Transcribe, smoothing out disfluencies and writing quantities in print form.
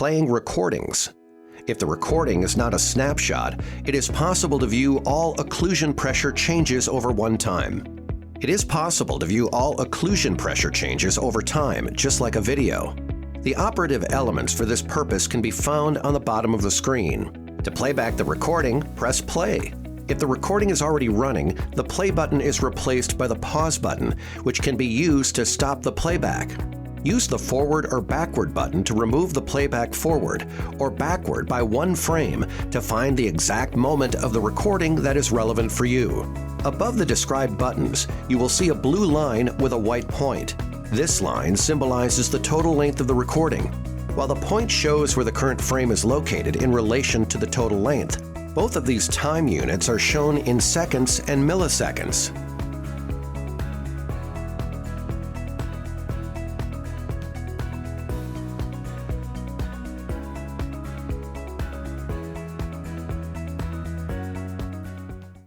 playing recordings. If the recording is not a snapshot, it is possible to view all occlusion pressure changes over one time. It is possible to view all occlusion pressure changes over time, just like a video. The operative elements for this purpose can be found on the bottom of the screen. To play back the recording, press play. If the recording is already running, the play button is replaced by the pause button, which can be used to stop the playback. Use the forward or backward button to remove the playback forward or backward by one frame to find the exact moment of the recording that is relevant for you. Above the described buttons, you will see a blue line with a white point. This line symbolizes the total length of the recording, while the point shows where the current frame is located in relation to the total length. Both of these time units are shown in seconds and milliseconds.